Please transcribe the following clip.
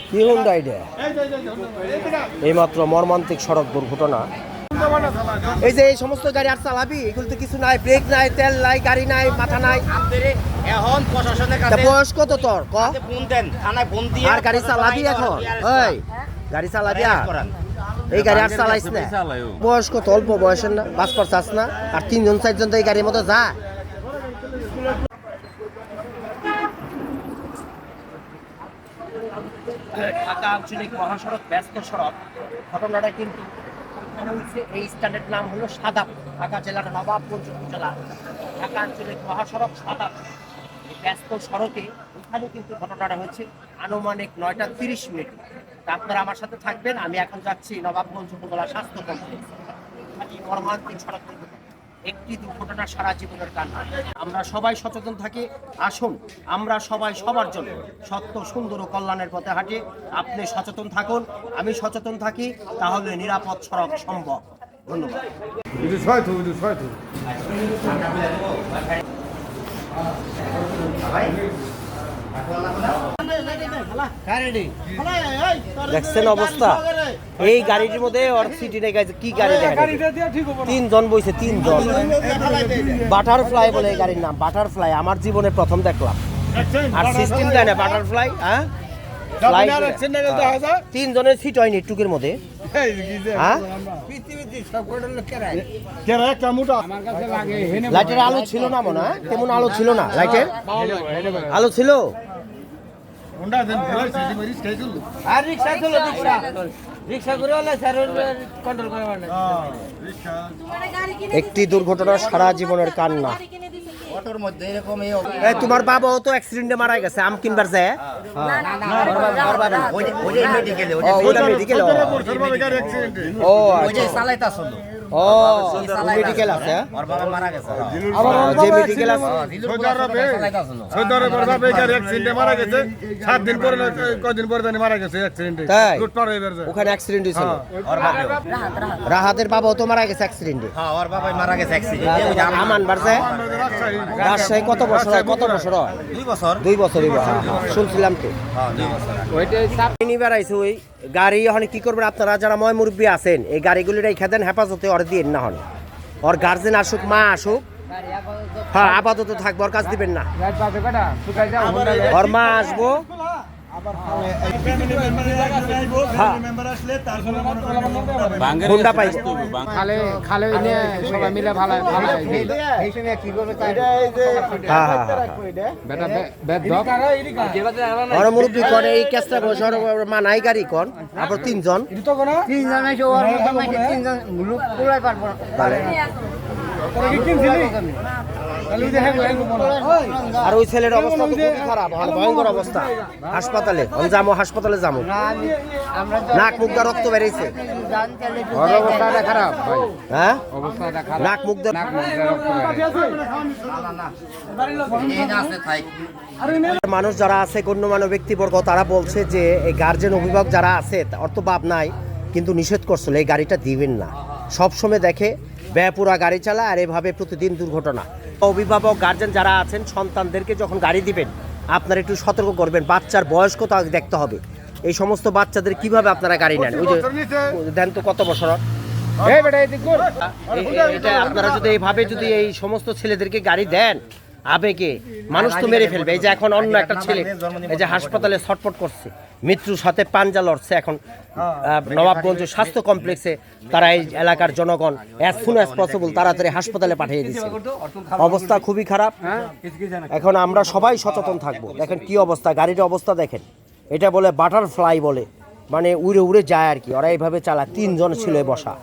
কি হুন্ডা এটা? এইমাত্র মর্মান্তিক সড়ক দুর্ঘটনা। এই যে এই সমস্ত গাড়ি আর চালাবি, এগুলো তো কিছু নাই, ব্রেক নাই, তেল নাই, গাড়ি নাই, মাথা নাই। এখন প্রশাসনের কাছে বয়স কত তোর? ফোন দেন, থানায় ফোন দিয়ে আর গাড়ি চালাবি এখন? ওই গাড়ি চালাবি এই গাড়ি আর চালাইস না? বয়স কত? অল্প বয়সের না? বাস করছাস না? আর 3 জন 4 জন তো এই গাড়ির মতো যা। ঢাকা আঞ্চলিক মহাসড়ক ব্যস্ত সড়ক। ঘটনাটা কিন্তু এই স্ট্যান্ডের নাম হলো সাদাপুর, ঢাকা জেলার নবাবগঞ্জ উপজেলা ঢাকা আঞ্চলিক মহাসড়ক সাদাপুর। এই ব্যস্ত সড়কে এখানে কিন্তু ঘটনাটা হয়েছে আনুমানিক 9টা 30 মিনিট। আপনারা আমার সাথে থাকবেন। আমি এখন যাচ্ছি নবাবগঞ্জ উপজেলা স্বাস্থ্য কমপ্লেক্স। মর্মান্তিক সড়ক একটি দুর্ঘটনা সারা জীবনের কান্না। আমরা সবাই সচেতন থাকি। আসুন আমরা সবাই সবার জন্য সত্য, সুন্দর ও কল্যাণের পথে হাঁটি। আপনি সচেতন থাকুন, আমি সচেতন থাকি, তাহলে নিরাপদ সড়ক সম্ভব। ধন্যবাদ। দেখছেন অবস্থা? এই গাড়িটির মধ্যে ওর সিটি নেই। কি গাড়ি দেখেন? 3 জন বইছে, 3 জন। বাটারফ্লাই বলে এই গাড়ির নাম, বাটারফ্লাই। আমার জীবনে প্রথম দেখলাম। আর সিস্টেম দেয় না বাটারফ্লাই। হ্যাঁ, 3 জনের সিট হয়নি টুকের মধ্যে। লাইটের আলো ছিল না মনে হয়, তেমন আলো ছিল না। লাইটের আলো ছিল। একটি দুর্ঘটনা সারা জীবনের কান্না। তোমার বাবাও তো অ্যাক্সিডেন্টে মারা গেছে আম কিনবার যায়। মেডিকেল আছে, যে মেডিকেল আছে ওখানে অ্যাক্সিডেন্ট হয়েছিল। রাহাতের বাবাও তো মারা গেছে অ্যাক্সিডেন্টে। আমান বাড়ছে রাজশাহী। কত বছর হয়? কত বছর হয়? 2 বছর শুনছিলাম তো। বেড়াইছে ওই গাড়ি। এখন কি করবেন আপনারা যারা ময় মুরব্বী আছেন, এই গাড়িগুলি রেখে দেন হেফাজতে, ওর দিয়ে না হন। ওর গার্জেন আসুক, মা আসুক, হ্যাঁ আপাতত থাকবো, ওর কাজ দিবেন না। ওর মা আসবো, মুরব্বী করে এই কেসটা মানাই গাড়ি কন। আবার 3 জন আর ওই ছেলের অবস্থা তো খুবই খারাপ, ভয়ঙ্কর অবস্থা। হাসপাতালে যাবো, হাসপাতালে যাবো। নাক মুখ দিয়ে রক্ত বেরিয়েছে। হ্যাঁ, নাক মুখ দিয়ে। মানুষ যারা আছে, গণ্যমান্য ব্যক্তিবর্গ, তারা বলছে যে এই গার্জেন অভিভাবক যারা আছে, অর্থ বাপ নাই কিন্তু নিষেধ করছিল এই গাড়িটা দিবেন না। সবসময় দেখে বেপুরা গাড়ি চালা, আর এভাবে প্রতিদিন দুর্ঘটনা। অভিভাবক গার্জেন যারা আছেন, সন্তানদেরকে যখন গাড়ি দিবেন আপনারা একটু সতর্ক করবেন। বাচ্চার বয়স কত দেখতে হবে। এই সমস্ত বাচ্চাদের কিভাবে আপনারা গাড়ি নেন? ওই যে দেন তো কত বছর। আপনারা যদি এইভাবে যদি এই সমস্ত ছেলেদেরকে গাড়ি দেন, আবেগে মানুষ তো মেরে ফেলবে। এই যে এখন অন্য একটা ছেলে এই যে হাসপাতালে ছটফট করছে, মৃত্যুর সাথে পাঞ্জা লড়ছে। এখন নবাবগঞ্জ স্বাস্থ্য কমপ্লেক্সে তারা এই এলাকার জনগণ অ্যাজ সুন অ্যাজ পসিবল তাড়াতাড়ি হাসপাতালে পাঠিয়ে দিচ্ছে। অবস্থা খুবই খারাপ। এখন আমরা সবাই সচেতন থাকবো। দেখেন কি অবস্থা, গাড়ির অবস্থা দেখেন। এটা বলে বাটারফ্লাই বলে, মানে উড়ে উড়ে যায় আর কি। ওরা এইভাবে চালায়। 3 জন ছিল বসা।